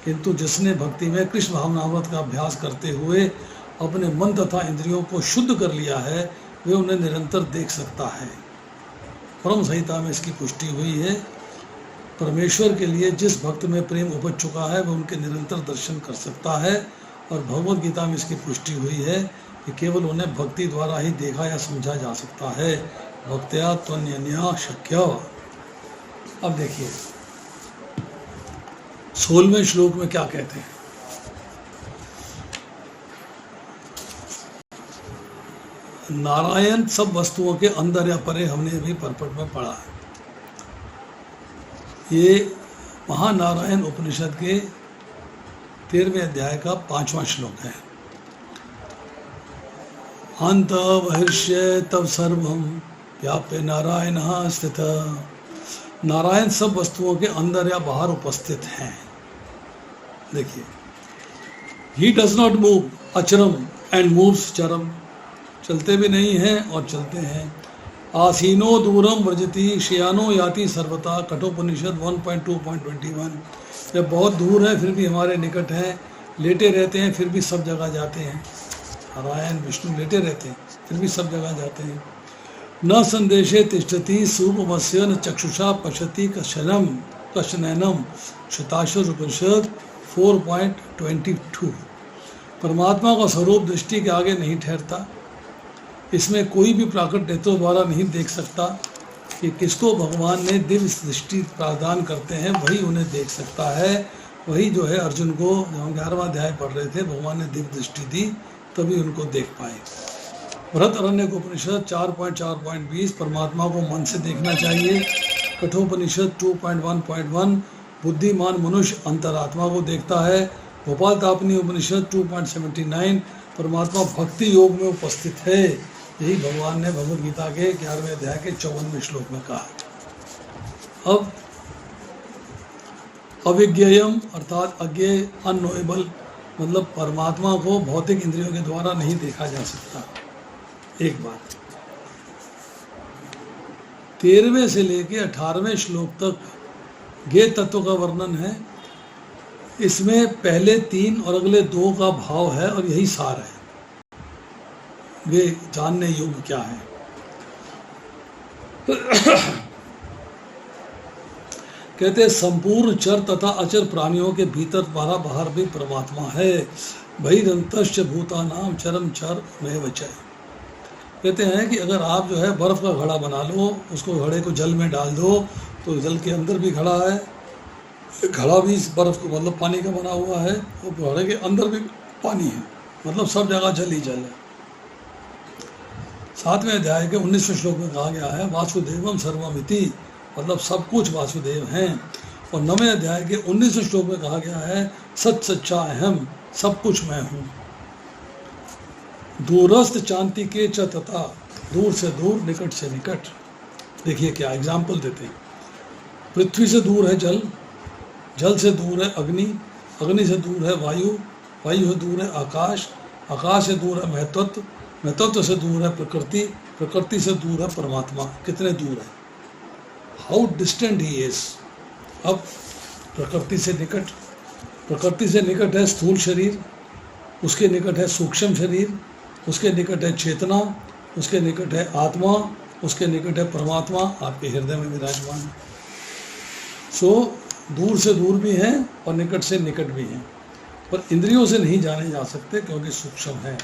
Speaker 1: किंतु जिसने भक्ति में कृष्ण भावनामृत का अभ्यास करते हुए अपने मन तथा इंद्रियों को शुद्ध कर लिया है, वे उन्हें निरंतर देख सकता है। परम संहिता में इसकी पुष्टि हुई है। परमेश्वर के लिए जिस भक्त में प्रेम उपज चुका है वह उनके निरंतर दर्शन कर सकता है, और भगवद गीता में इसकी पुष्टि हुई है कि केवल उन्हें भक्ति द्वारा ही देखा या समझा जा सकता है। भक्त्या त्वन्यन्या शक्य। अब देखिए 16वें श्लोक में क्या कहते हैं। नारायण सब वस्तुओं के अंदर या परे, हमने अभी परपट में पढ़ा है। ये महानारायण उपनिषद के 13वें अध्याय का 5वां श्लोक है। अंत बहिर्ष्य तब सर्वम व्याप्य नारायण स्थित। नारायण सब वस्तुओं के अंदर या बाहर उपस्थित हैं। देखिए, ही डज नॉट मूव अचरम एंड मूव्स चरम। चलते भी नहीं हैं और चलते हैं। आसीनो दूरम व्रजति शयानो याति सर्वथा कठोपनिषद 1.2.21। जब बहुत दूर है फिर भी हमारे निकट हैं, लेटे रहते हैं फिर भी सब जगह जाते हैं। नारायण विष्णु लेटे रहते हैं फिर भी सब जगह जाते हैं। न संदेशे तिष्ठति सूपमस्य न चक्षुषा पश्यति कशनम कशनैनम शताशर उपनिषद 4.22। परमात्मा का स्वरूप दृष्टि के आगे नहीं ठहरता। इसमें कोई भी प्राकृत नेत्रों द्वारा नहीं देख सकता कि किसको भगवान ने दिव्य दृष्टि प्रदान करते हैं, वही उन्हें देख सकता है। वही जो है अर्जुन को, जब हम 11वां अध्याय पढ़ रहे थे, भगवान ने दिव्य दृष्टि दी तभी उनको देख पाए। बृहदारण्यक उपनिषद 4.4.20 परमात्मा को मन से देखना चाहिए। कठोपनिषद 2.1.1 बुद्धिमान मनुष्य अंतरात्मा को देखता है। भोपाल तापनी उपनिषद 2.79 परमात्मा भक्ति योग में उपस्थित है। यही भगवान ने भगवद गीता के 11वें अध्याय के 54वें श्लोक में कहा। अब अविज्ञेयम अर्थात अज्ञेय, अननोएबल, मतलब परमात्मा को भौतिक इंद्रियों के द्वारा नहीं देखा जा सकता। एक बात 13वें से लेके 18वें श्लोक तक ज्ञेय तत्व का वर्णन है। इसमें पहले 3 और अगले 2 का भाव है और यही सार है। वे जानने योग्य क्या है। कहते हैं संपूर्ण चर तथा अचर प्राणियों के भीतर बाहर भी परमात्मा है। बहिरंतश्च भूतानाम चरम चर में वचय। कहते हैं कि अगर आप जो है बर्फ़ का घड़ा बना लो, उसको घड़े को जल में डाल दो तो जल के अंदर भी घड़ा है, घड़ा भी इस बर्फ़ को मतलब पानी का बना हुआ है, और घड़े के अंदर भी पानी है, मतलब सब जगह जल ही जल है। 7वें अध्याय के 19वें श्लोक में कहा गया है वासुदेवम सर्वमिति, मतलब सब कुछ वासुदेव हैं। और 9वें अध्याय के 19वें श्लोक में कहा गया है सच सच्चा अहम, सब कुछ मैं हूँ। दूरस्थ चांति के च तथा, दूर से दूर निकट से निकट। देखिए क्या एग्जाम्पल देते हैं। पृथ्वी से दूर है जल, जल से दूर है अग्नि, अग्नि से दूर है वायु, वायु से दूर है आकाश, आकाश से दूर है महतत्व, महतत्व से दूर है प्रकृति, प्रकृति से दूर है परमात्मा। कितने दूर है, हाउ डिस्टेंट ही इज। अब प्रकृति से निकट, प्रकृति से निकट है स्थूल शरीर, उसके निकट है सूक्ष्म शरीर, उसके निकट है चेतना, उसके निकट है आत्मा, उसके निकट है परमात्मा आपके हृदय में विराजमान है। सो दूर से दूर भी हैं और निकट से निकट भी हैं, पर इंद्रियों से नहीं जाने जा सकते क्योंकि सूक्ष्म है।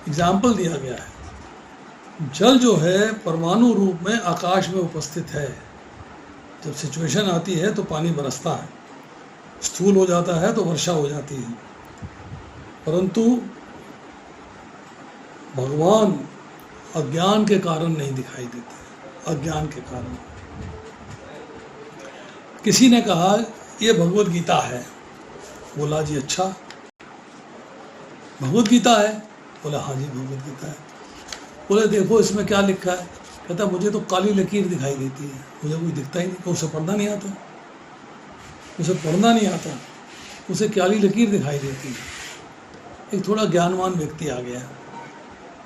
Speaker 1: एग्जाम्पल दिया गया है, जल जो है परमाणु रूप में आकाश में उपस्थित है। जब सिचुएशन आती है तो पानी बरसता है, स्थूल हो जाता है तो वर्षा हो जाती है, परंतु भगवान अज्ञान के कारण नहीं दिखाई देते। अज्ञान के कारण किसी ने कहा ये भगवद गीता है, बोला जी अच्छा भगवद गीता है, बोला हाँ जी भगवद गीता है। बोले देखो इसमें क्या लिखा है। कहता मुझे तो काली लकीर दिखाई देती है, मुझे कुछ दिखता ही नहीं। उसे पढ़ना नहीं आता, उसे पढ़ना नहीं आता, उसे काली लकीर दिखाई देती है। एक थोड़ा ज्ञानवान व्यक्ति आ गया,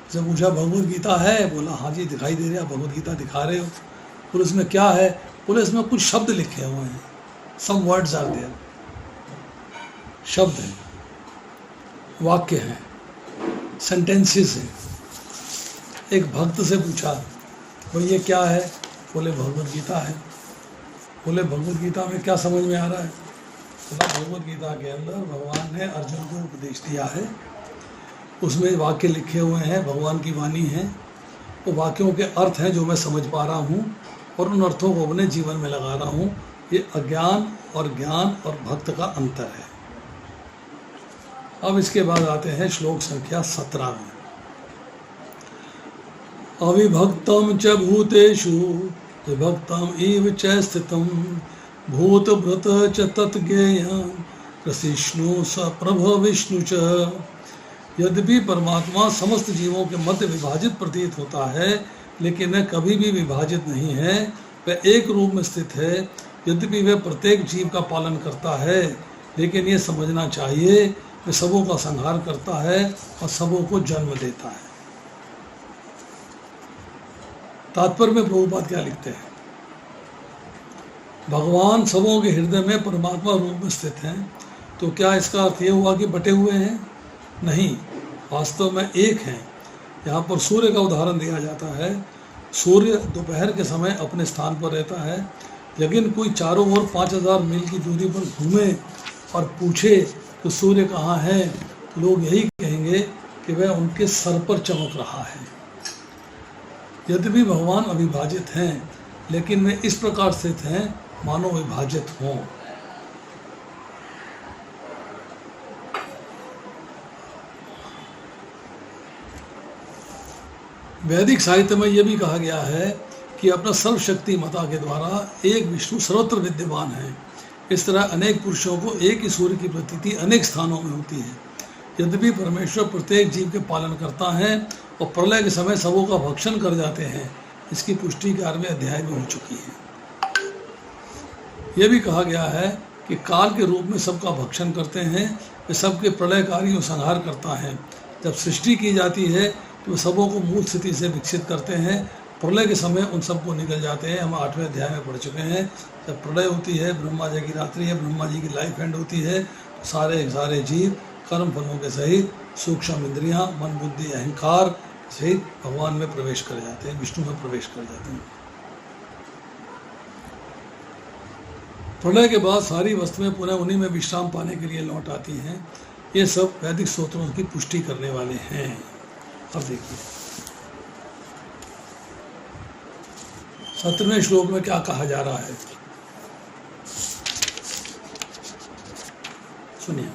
Speaker 1: उसे पूछा भगवद गीता है? बोला हाँ जी दिखाई दे रहा, भगवद गीता दिखा रहे हो। बोले इसमें क्या है? बोले इसमें कुछ शब्द लिखे हुए हैं, सम वर्ड्स आर देयर, शब्द हैं, वाक्य हैं, सेंटेंसेस हैं। एक भक्त से पूछा भाई ये क्या है? बोले भगवद गीता है। बोले भगवद गीता में क्या समझ में आ रहा है? बोला भगवद गीता के अंदर भगवान ने अर्जुन को उपदेश दिया है, उसमें वाक्य लिखे हुए हैं, भगवान की वाणी है, वो वाक्यों के अर्थ हैं जो मैं समझ पा रहा हूँ और उन अर्थों को अपने जीवन में लगा रहा हूँ। ये अज्ञान और ज्ञान और भक्त का अंतर है। अब इसके बाद आते हैं श्लोक संख्या 17 में। अविभक्तम च भूतेषु विभक्तम इव च स्थितम भूतभृत च तत्ज्ञेयं कृष्णु स प्रभो विष्णु च। यद्यपि परमात्मा समस्त जीवों के मध्य विभाजित प्रतीत होता है, लेकिन वह कभी भी विभाजित नहीं है, वह एक रूप में स्थित है। यद्यपि वह प्रत्येक जीव का पालन करता है, लेकिन ये समझना चाहिए वह सबों का संहार करता है और सबों को जन्म देता है। तात्पर्य में प्रभुपाद क्या लिखते हैं? भगवान सबों के हृदय में परमात्मा रूप में स्थित हैं, तो क्या इसका अर्थ ये हुआ कि बटे हुए हैं? नहीं, वास्तव में एक हैं। यहाँ पर सूर्य का उदाहरण दिया जाता है। सूर्य दोपहर के समय अपने स्थान पर रहता है, लेकिन कोई चारों ओर 5000 मील की दूरी पर घूमे और पूछे तो सूर्य कहाँ है, लोग यही कहेंगे कि वह उनके सर पर चमक रहा है। यद्यपि भगवान अविभाजित हैं, लेकिन वे इस प्रकार स्थित हैं मानो विभाजित हों। वैदिक साहित्य में यह भी कहा गया है कि अपना सर्वशक्तिमता के द्वारा एक विष्णु सर्वत्र विद्यमान है। इस तरह अनेक पुरुषों को एक ही सूर्य की प्रतीति अनेक स्थानों में होती है। यद्यपि परमेश्वर प्रत्येक जीव के पालन करता है और प्रलय के समय सबों का भक्षण कर जाते हैं, इसकी पुष्टि 11वें अध्याय में हो चुकी है। यह भी कहा गया है कि काल के रूप में सबका भक्षण करते हैं, वे सबके प्रलयकारी और संहार करता है। जब सृष्टि की जाती है तो सबों को मूल स्थिति से विकसित करते हैं, प्रलय के समय उन सबको निकल जाते हैं। हम 8वें अध्याय में पढ़ चुके हैं। जब प्रलय होती है, ब्रह्मा जी की रात्रि है, ब्रह्मा जी की लाइफ एंड होती है, तो सारे जीव कर्म फलों के सहित सूक्ष्म इंद्रियां, मन बुद्धि अहंकार सहित भगवान में प्रवेश कर जाते हैं, विष्णु में प्रवेश कर जाते हैं। प्रलय के बाद सारी वस्तुएं पुनः उन्हीं में विश्राम पाने के लिए लौट आती हैं। ये सब वैदिक सूत्रों की पुष्टि करने वाले हैं। अब देखिए 17वें श्लोक में क्या कहा जा रहा है, सुनिए।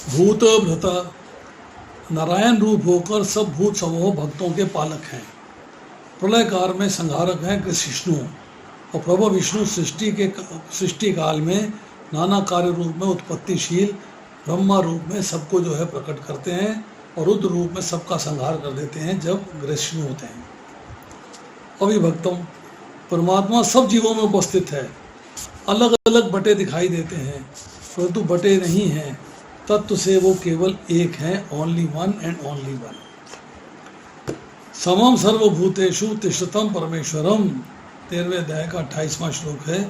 Speaker 1: भूत भृत नारायण रूप होकर सब भूत समूह भक्तों के पालक हैं। प्रलय काल में संहारक हैं कृष्ण और प्रभु विष्णु सृष्टि काल में नाना कार्य रूप में उत्पत्तिशील ब्रह्मा रूप में सबको जो है प्रकट करते हैं और रुद्र रूप में सबका संहार कर देते हैं जब विष्णु होते हैं। अविभक्तम परमात्मा सब जीवों में उपस्थित है। अलग अलग बटे दिखाई देते हैं, परंतु बटे नहीं हैं। तत्व से वो केवल एक हैं, only one and only one. समम सर्वभूतेषु तिष्ठतम परमेश्वरम 13वें अध्याय का 28वां श्लोक है।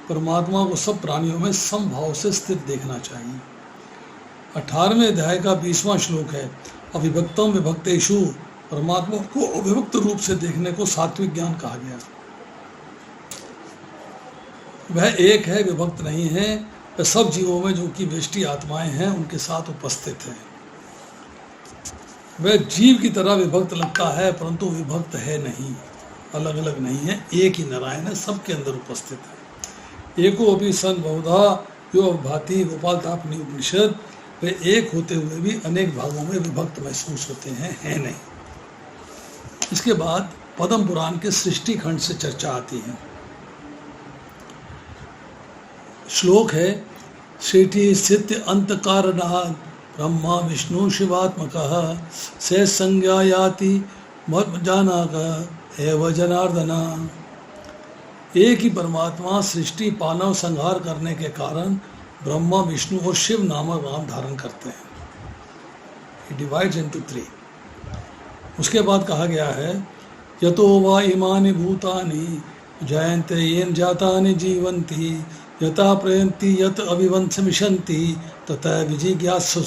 Speaker 1: परमात्मा को सब प्राणियों में समभाव से स्थित देखना चाहिए। 18वें अध्याय का 20वां श्लोक है। अविभक्तम विभक्तेषु परमात्मा को अविभक्त रूप से देखने को सात्विक ज्ञान कहा गया। वह एक है, विभक्त नहीं है। वह सब जीवों में जो कि वेष्टि आत्माएं हैं उनके साथ उपस्थित है। वह जीव की तरह विभक्त लगता है, परंतु विभक्त है नहीं, अलग अलग नहीं है, एक ही नारायण है, सबके अंदर उपस्थित है। एको अपि सन बहुधा यो भाति गोपाल तापनी उपनिषद। वे एक होते हुए भी अनेक भागों में विभक्त महसूस होते हैं, है नहीं। इसके बाद पद्म पुराण के सृष्टि खंड से चर्चा आती है। श्लोक है सृष्टि स्थित अंत कारणात् ब्रह्मा विष्णु शिवात्मकः से संज्ञा याति मज्जानाक एव जनार्दना। एक ही परमात्मा सृष्टि पालव संहार करने के कारण ब्रह्मा विष्णु और शिव नामक नाम धारण करते हैं। It divides into 3। उसके बाद कहा गया है यतो वा इमानि भूतानि जयन्ते येन जातानि जीवन्ति यथा प्रयन्ति यत अविवंशमिषन्ति तथा विजिज्ञास्व।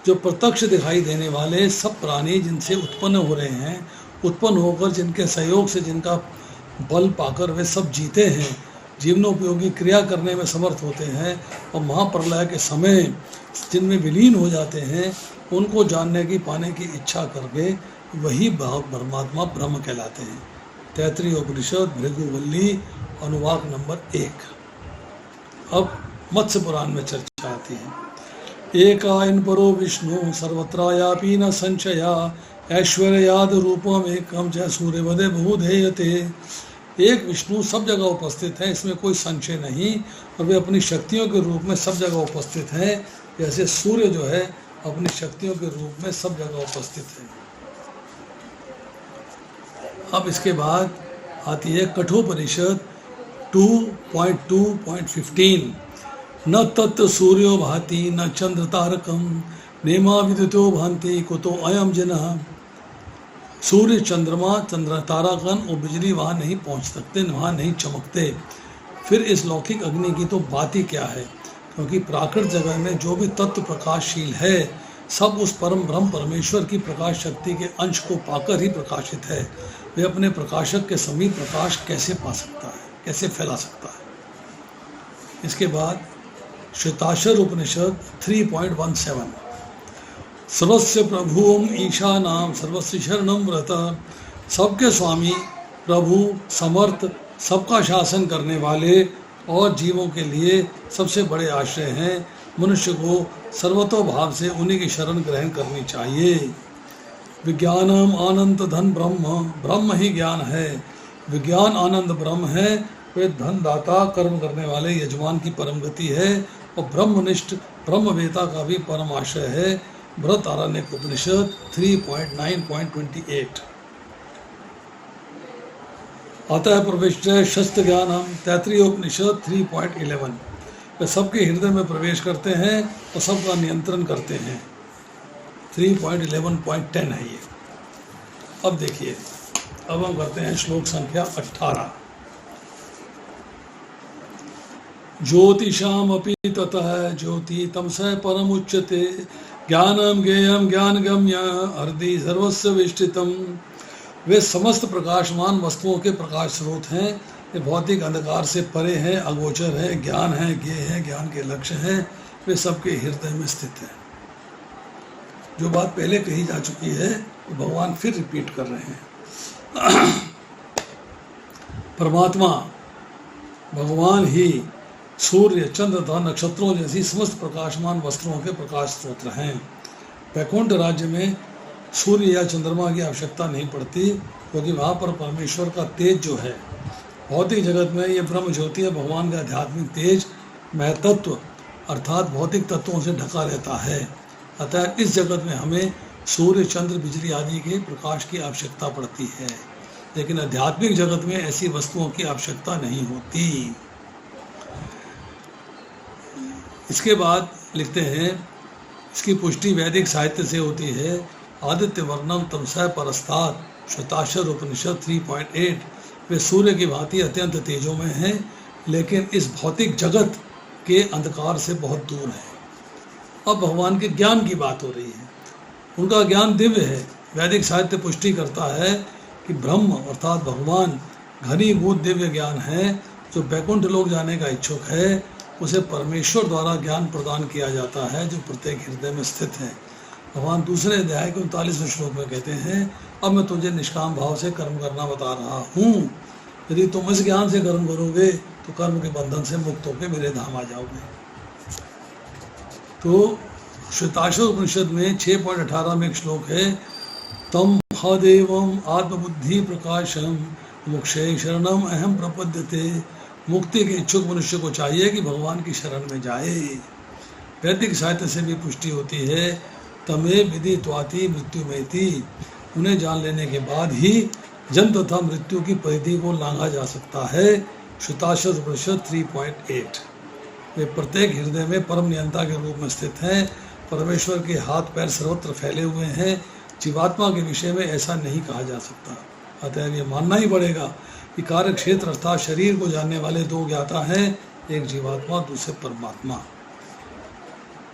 Speaker 1: जो प्रत्यक्ष दिखाई देने वाले सब प्राणी जिनसे उत्पन्न हो रहे हैं, उत्पन्न होकर जिनके सहयोग से जिनका बल पाकर वे सब जीते हैं, जीवनोपयोगी क्रिया करने में समर्थ होते हैं और महाप्रलय के समय जिनमें विलीन हो जाते हैं, उनको जानने की पाने की इच्छा करके वही परमात्मा ब्रह्म कहलाते हैं। तैत्तिरीय उपनिषद भृगुवल्ली अनुवाक नंबर 1। अब मत्स्य पुराण में चर्चा आती है। एकायन परो विष्णु सर्वत्रायापि न संशया ऐश्वर्याद रूपम एकम जय सूर्यवदे बहुधेयते। एक विष्णु सब जगह उपस्थित है, इसमें कोई संशय नहीं, और वे अपनी शक्तियों के रूप में सब जगह उपस्थित हैं, जैसे सूर्य जो है अपनी शक्तियों के रूप में सब जगह उपस्थित है। अब इसके बाद आती है कठोपनिषद 2.2.15। न तत् सूर्यो भाति न चंद्र तारकम नेमा विद्युतो भांति कुतो अयम जनः। सूर्य चंद्रमा चंद्र तारागण और बिजली वहाँ नहीं पहुँच सकते, वहाँ नहीं चमकते। फिर इस लौकिक अग्नि की तो बात ही क्या है, क्योंकि प्राकृत जगत में जो भी तत्व प्रकाशशील है सब उस परम ब्रह्म परमेश्वर की प्रकाश शक्ति के अंश को पाकर ही प्रकाशित है। वे अपने प्रकाशक के समीप प्रकाश कैसे पा सकता है, कैसे फैला सकता है। इसके बाद श्वेताक्षर उपनिषद 3.17। सर्वस्य प्रभुम ईशानाम सर्वस्य शरणम व्रत। सबके स्वामी प्रभु समर्थ सबका शासन करने वाले और जीवों के लिए सबसे बड़े आश्रय हैं। मनुष्य को सर्वतोभाव से उन्हीं की शरण ग्रहण करनी चाहिए। विज्ञानम आनंद धन ब्रह्म। ब्रह्म ही ज्ञान है, विज्ञान आनंद ब्रह्म है। वे धन दाता कर्म करने वाले यजमान की परम गति है और ब्रह्मनिष्ठ ब्रह्मवेता का भी परम आश्रय है। बृहदारण्यक उपनिषद 3.9.28। अतः प्रविष्ट शस्त्र ज्ञानम तैत्तिरीय उपनिषद 3.11। वे सबके हृदय में प्रवेश करते हैं और सबका नियंत्रण करते हैं। 3.11.10 है ये। अब देखिए, अब हम करते हैं श्लोक संख्या 18। ज्योतिषाम अपि ततः ज्योति तमसः परम उच्यते ज्ञानम ज्ञेयम ज्ञानगम्य हृदि सर्वस्य विष्टितम। वे समस्त प्रकाशमान वस्तुओं के प्रकाश स्रोत हैं। ये भौतिक अंधकार से परे हैं, अगोचर है, ज्ञान है, ज्ञेय है, ज्ञान के लक्ष्य हैं। वे सबके हृदय में स्थित हैं। जो बात पहले कही जा चुकी है वो भगवान फिर रिपीट कर रहे हैं। परमात्मा भगवान ही सूर्य चंद्र तथा नक्षत्रों जैसी समस्त प्रकाशमान वस्तुओं के प्रकाश स्रोत हैं। वैकुंठ राज्य में सूर्य या चंद्रमा की आवश्यकता नहीं पड़ती, क्योंकि वहाँ पर परमेश्वर का तेज जो है, भौतिक जगत में ये ब्रह्म ज्योति है, भगवान का आध्यात्मिक तेज महतत्व अर्थात भौतिक तत्वों से ढका रहता है। अतः इस जगत में हमें सूर्य चंद्र बिजली आदि के प्रकाश की आवश्यकता पड़ती है, लेकिन आध्यात्मिक जगत में ऐसी वस्तुओं की आवश्यकता नहीं होती। इसके बाद लिखते हैं, इसकी पुष्टि वैदिक साहित्य से होती है। आदित्य वर्णम तमसः परस्तात् श्वेताक्षर उपनिषद 3.8। वे सूर्य की भांति अत्यंत तेजों में हैं, लेकिन इस भौतिक जगत के अंधकार से बहुत दूर है। अब भगवान के ज्ञान की बात हो रही है। उनका ज्ञान दिव्य है। वैदिक साहित्य पुष्टि करता है कि ब्रह्म अर्थात भगवान घनीभूत दिव्य ज्ञान है। जो वैकुंठ लोक जाने का इच्छुक है उसे परमेश्वर द्वारा ज्ञान प्रदान किया जाता है, जो प्रत्येक हृदय में स्थित है। भगवान दूसरे अध्याय के 39वें श्लोक में कहते हैं, अब मैं तुझे निष्काम भाव से कर्म करना बता रहा हूँ। यदि तुम इस ज्ञान से कर्म करोगे तो कर्म के बंधन से मुक्त होकर मेरे धाम आ जाओगे। तो श्वेताक्षर उपनिषद में 6.18 में एक श्लोक है, तम हदेवम आत्मबुद्धि प्रकाशम मोक्षे शरणम अहम प्रपद्यते मुक्ति के इच्छुक मनुष्य को चाहिए कि भगवान की शरण में जाए। वैदिक साहित्य से भी पुष्टि होती है, तमे विदित्वाति मृत्यु में थी, उन्हें जान लेने के बाद ही जन्म तथा मृत्यु की परिधि को लांघा जा सकता है। श्रुताशर उपनिषद 3.8। वे प्रत्येक हृदय में परम नियंता के रूप में स्थित हैं। परमेश्वर के हाथ पैर सर्वत्र फैले हुए हैं। जीवात्मा के विषय में ऐसा नहीं कहा जा सकता। अतः ये मानना ही पड़ेगा कि कार्य क्षेत्र अर्थात शरीर को जानने वाले दो ज्ञाता हैं, एक जीवात्मा, दूसरे परमात्मा।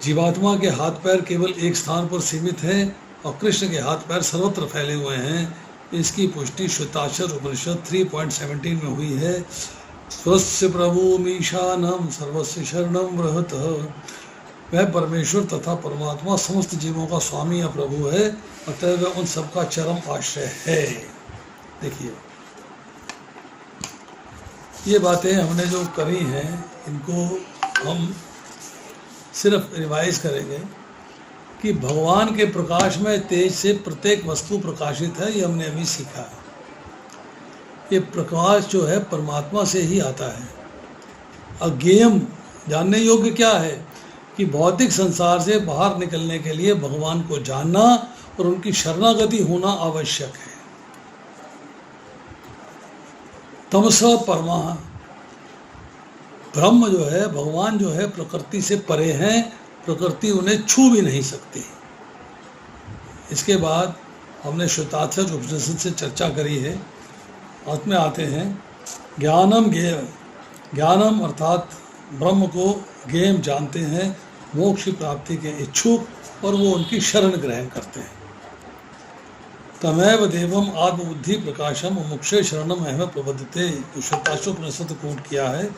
Speaker 1: जीवात्मा के हाथ पैर केवल एक स्थान पर सीमित हैं और कृष्ण के हाथ पैर सर्वत्र फैले हुए हैं। इसकी पुष्टि श्वेताक्षर उपनिषद 3.17 में हुई है। स्वस्य प्रभु मीशानम सर्वस्य शरणम रहत। वह परमेश्वर तथा परमात्मा समस्त जीवों का स्वामी या प्रभु है, अतः वह उन सबका चरम आश्रय है। देखिए, ये बातें हमने जो करी हैं इनको हम सिर्फ रिवाइज करेंगे कि भगवान के प्रकाश में तेज से प्रत्येक वस्तु प्रकाशित है। ये हमने अभी सीखा है। ये प्रकाश जो है परमात्मा से ही आता है। अज्ञेयम जानने योग्य क्या है कि भौतिक संसार से बाहर निकलने के लिए भगवान को जानना और उनकी शरणागति होना आवश्यक है। तमस परमा, ब्रह्म जो है, भगवान जो है, प्रकृति से परे हैं, प्रकृति उन्हें छू भी नहीं सकती। इसके बाद हमने श्वेताक्षर उपनिषद से चर्चा करी है। अंत में आते हैं ज्ञानम ज्ञेय। ज्ञानम अर्थात ब्रह्म को ज्ञेय जानते हैं, मोक्ष की प्राप्ति के इच्छुक, और वो उनकी शरण ग्रहण करते हैं। तमेव देवम आत्मबुद्धि प्रकाशम मुक्षे शरणम अहम प्रबद्धते। तो श्वेताक्षर उपनिषद कोट किया है,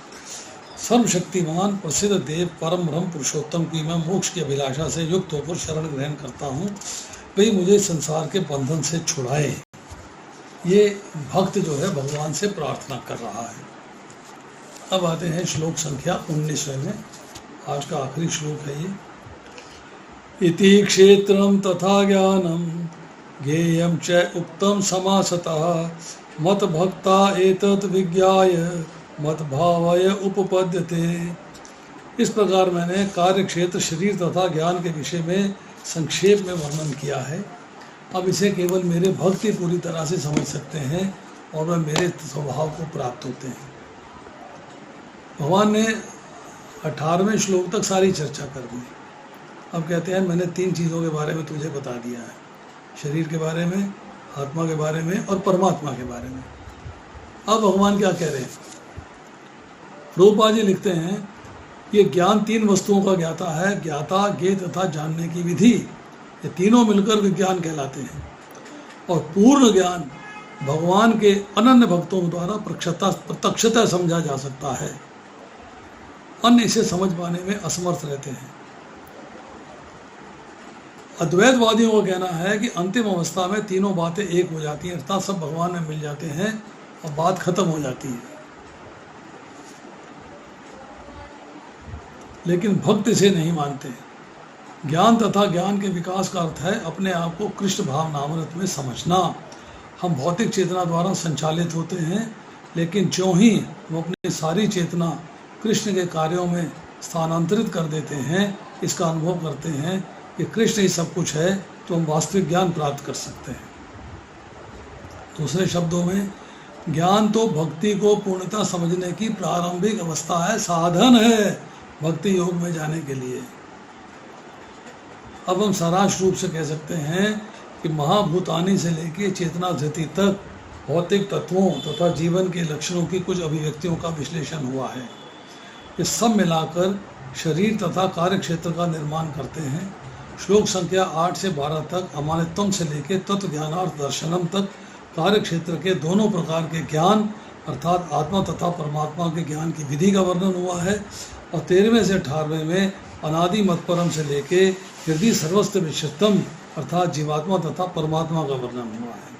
Speaker 1: सर्वशक्तिमान प्रसिद्ध देव परम ब्रह्म पुरुषोत्तम की मैं मोक्ष की अभिलाषा से युक्त होकर शरण ग्रहण करता हूँ, वही मुझे संसार के बंधन से छुड़ाए। ये भक्त जो है भगवान से प्रार्थना कर रहा है। अब आते हैं श्लोक संख्या 19 में। आज का आखिरी श्लोक है ये। इति क्षेत्रम तथा ज्ञानम ज्ञेयम च उक्तम समासतः मत भक्ता एतत् विज्ञाय मत भावय उपपद्यते। इस प्रकार मैंने कार्य क्षेत्र, शरीर तथा ज्ञान के विषय में संक्षेप में वर्णन किया है। अब इसे केवल मेरे भक्त ही पूरी तरह से समझ सकते हैं और वह मेरे स्वभाव को प्राप्त होते हैं। भगवान ने 18वें श्लोक तक सारी चर्चा कर दी। अब कहते हैं मैंने 3 चीज़ों के बारे में तुझे बता दिया है, शरीर के बारे में, आत्मा के बारे में और परमात्मा के बारे में। अब भगवान क्या कह रहे हैं? रूपा जी लिखते हैं ये ज्ञान 3 वस्तुओं का ज्ञाता है, ज्ञाता, ज्ञेय तथा जानने की विधि। ये तीनों मिलकर विज्ञान कहलाते हैं। और पूर्ण ज्ञान भगवान के अनन्य भक्तों द्वारा प्रत्यक्षतः समझा जा सकता है। अन्य इसे समझ पाने में असमर्थ रहते हैं। अद्वैतवादियों का कहना है कि अंतिम अवस्था में तीनों बातें एक हो जाती हैं, अर्थात सब भगवान में मिल जाते हैं और बात खत्म हो जाती है। लेकिन भक्त इसे नहीं मानते। ज्ञान तथा ज्ञान के विकास का अर्थ है अपने आप को कृष्ण भाव नामृत में समझना। हम भौतिक चेतना द्वारा संचालित होते हैं, लेकिन ज्यों ही हम अपनी सारी चेतना कृष्ण के कार्यों में स्थानांतरित कर देते हैं, इसका अनुभव करते हैं कि कृष्ण ही सब कुछ है, तो हम वास्तविक ज्ञान प्राप्त कर सकते हैं। दूसरे शब्दों में, ज्ञान तो भक्ति को पूर्णतः समझने की प्रारंभिक अवस्था है, साधन है भक्ति योग में जाने के लिए। अब हम सारांश रूप से कह सकते हैं कि महाभूतानी से लेकर चेतना धृति तक भौतिक तत्वों तथा जीवन के लक्षणों की कुछ अभिव्यक्तियों का विश्लेषण हुआ है। ये सब मिलाकर शरीर तथा कार्य क्षेत्र का निर्माण करते हैं। श्लोक संख्या 8 से 12 तक अमानित्वम से लेकर तत्व ज्ञानार्थ दर्शनम तक कार्य क्षेत्र के दोनों प्रकार के ज्ञान अर्थात आत्मा तथा परमात्मा के ज्ञान की विधि का वर्णन हुआ है। और 13वें से 18वें में अनादि मतपरम से लेके हृदय सर्वस्व विशुद्धम अर्थात जीवात्मा तथा परमात्मा का वर्णन हुआ है।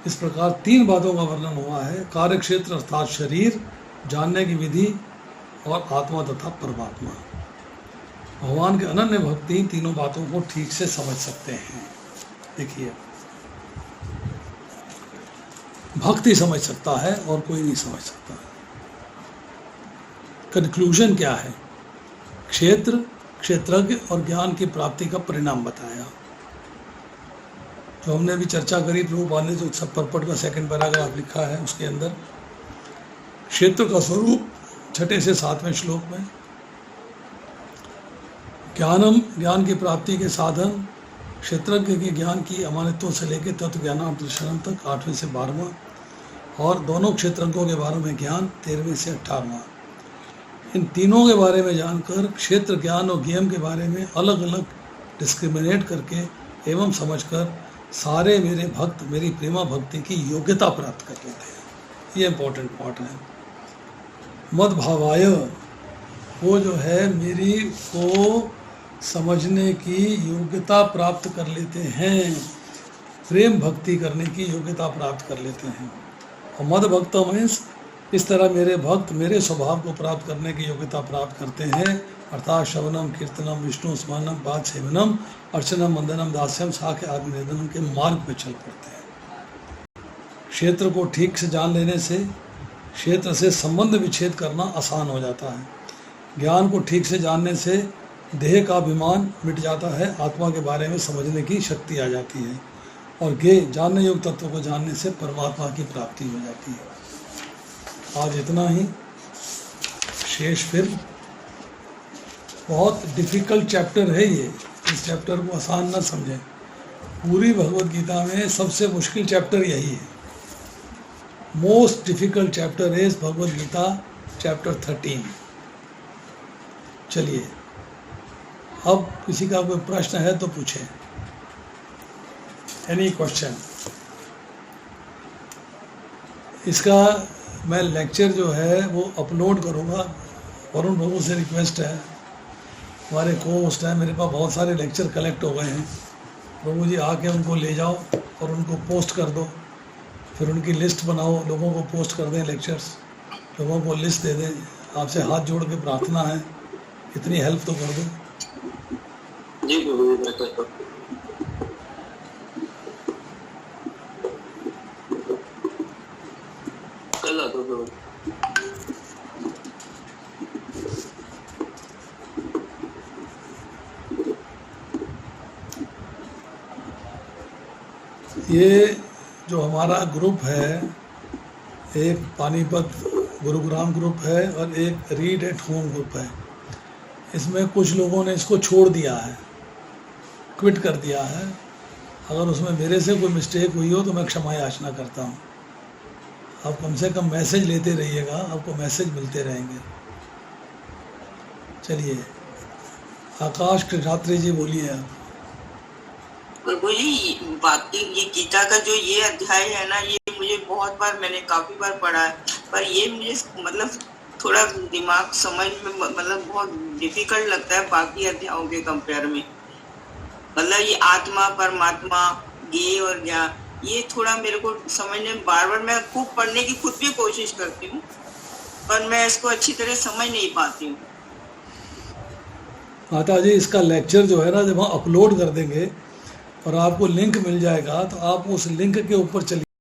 Speaker 1: इस प्रकार 3 बातों का वर्णन हुआ है, कार्य क्षेत्र अर्थात शरीर, जानने की विधि और आत्मा तथा परमात्मा। भगवान के अनन्य भक्ति तीनों बातों को ठीक से समझ सकते हैं। देखिए, भक्ति समझ सकता है और कोई नहीं समझ सकता। कंक्लूजन क्या है? क्षेत्र, क्षेत्रज्ञ और ज्ञान की प्राप्ति का परिणाम बताया। जो हमने अभी चर्चा करी, प्रभुपाद ने जो सब पर्पट का सेकंड पैराग्राफ लिखा है उसके अंदर क्षेत्र का स्वरूप 6 से 7वें श्लोक में, ज्ञानम, ज्ञान की प्राप्ति के साधन, क्षेत्रज्ञ के ज्ञान की अमानित्व से लेकर तत्व ज्ञानार्थ दर्शनम तक 8वें से 12वां, और दोनों क्षेत्रज्ञों के बारे में ज्ञान 13वें से 18वां। इन तीनों के बारे में जानकर क्षेत्र ज्ञान और ज्ञान के बारे में अलग अलग डिस्क्रिमिनेट करके एवं समझकर सारे मेरे भक्त मेरी प्रेमा भक्ति की योग्यता प्राप्त कर लेते हैं। ये इम्पोर्टेंट पार्ट है। मद भावाय, वो जो है मेरी को समझने की योग्यता प्राप्त कर लेते हैं, प्रेम भक्ति करने की योग्यता प्राप्त कर लेते हैं। और मद भक्त मीन्स इस तरह मेरे भक्त मेरे स्वभाव को प्राप्त करने की योग्यता प्राप्त करते हैं, अर्थात श्रवणम, कीर्तनम, विष्णु स्मरणम, पाद सेवनम, अर्चनम, वंदनम, दास्यम, साख्य आदि निवेदनम के मार्ग पर चल पड़ते हैं। क्षेत्र को ठीक से जान लेने से क्षेत्र से संबंध विच्छेद करना आसान हो जाता है। ज्ञान को ठीक से जानने से देह का अभिमान मिट जाता है, आत्मा के बारे में समझने की शक्ति आ जाती है, और ज्ञ जानने योग्य तत्व को जानने से परमात्मा की प्राप्ति हो जाती है। आज इतना ही, शेष फिर। बहुत डिफ़िकल्ट चैप्टर है ये, इस चैप्टर को आसान न समझें। पूरी भगवत गीता में सबसे मुश्किल चैप्टर यही है। Most difficult chapter is Bhagavad Gita chapter 13। चलिए, अब किसी का कोई प्रश्न है तो पूछें। Any question? इसका मैं लेक्चर जो है वो अपलोड करूँगा। वरुण प्रभु से रिक्वेस्ट है, हमारे को होस्ट है, मेरे पास बहुत सारे लेक्चर कलेक्ट हो गए हैं, प्रभु जी आके उनको ले जाओ और उनको पोस्ट कर दो, फिर उनकी लिस्ट बनाओ, लोगों को पोस्ट कर दें लेक्चर्स, लोगों को लिस्ट दे दें। आपसे हाथ जोड़ के प्रार्थना है, इतनी हेल्प तो कर दो।
Speaker 3: जी प्रभु जी, मैं करता हूँ। कल आ दो प्रभु।
Speaker 1: ये जो हमारा ग्रुप है, एक पानीपत गुरुग्राम ग्रुप है और एक रीड एट होम ग्रुप है। इसमें कुछ लोगों ने इसको छोड़ दिया है, क्विट कर दिया है। अगर उसमें मेरे से कोई मिस्टेक हुई हो तो मैं क्षमा याचना करता हूँ। आप कम से कम मैसेज लेते रहिएगा, आपको मैसेज मिलते रहेंगे। चलिए, आकाश कृष्णात्री जी बोलिए आप।
Speaker 2: प्रभु जी, बाकी ये गीता का जो ये अध्याय है ना, ये मुझे बहुत बार, मैंने काफी बार पढ़ा है, पर ये मुझे मतलब थोड़ा दिमाग समझ में मतलब बहुत डिफिकल्ट लगता है बाकी अध्यायों के कंपेयर में। मतलब ये आत्मा, परमात्मा, ज्ञेय और ज्ञान, ये थोड़ा मेरे को समझने में बार बार, मैं खूब पढ़ने की खुद भी कोशिश करती हूँ, पर मैं इसको अच्छी तरह समझ नहीं पाती हूँ।
Speaker 1: माता जी, इसका लेक्चर जो है ना, जब हम अपलोड कर देंगे और आपको लिंक मिल जाएगा तो आप उस लिंक के ऊपर चलिए।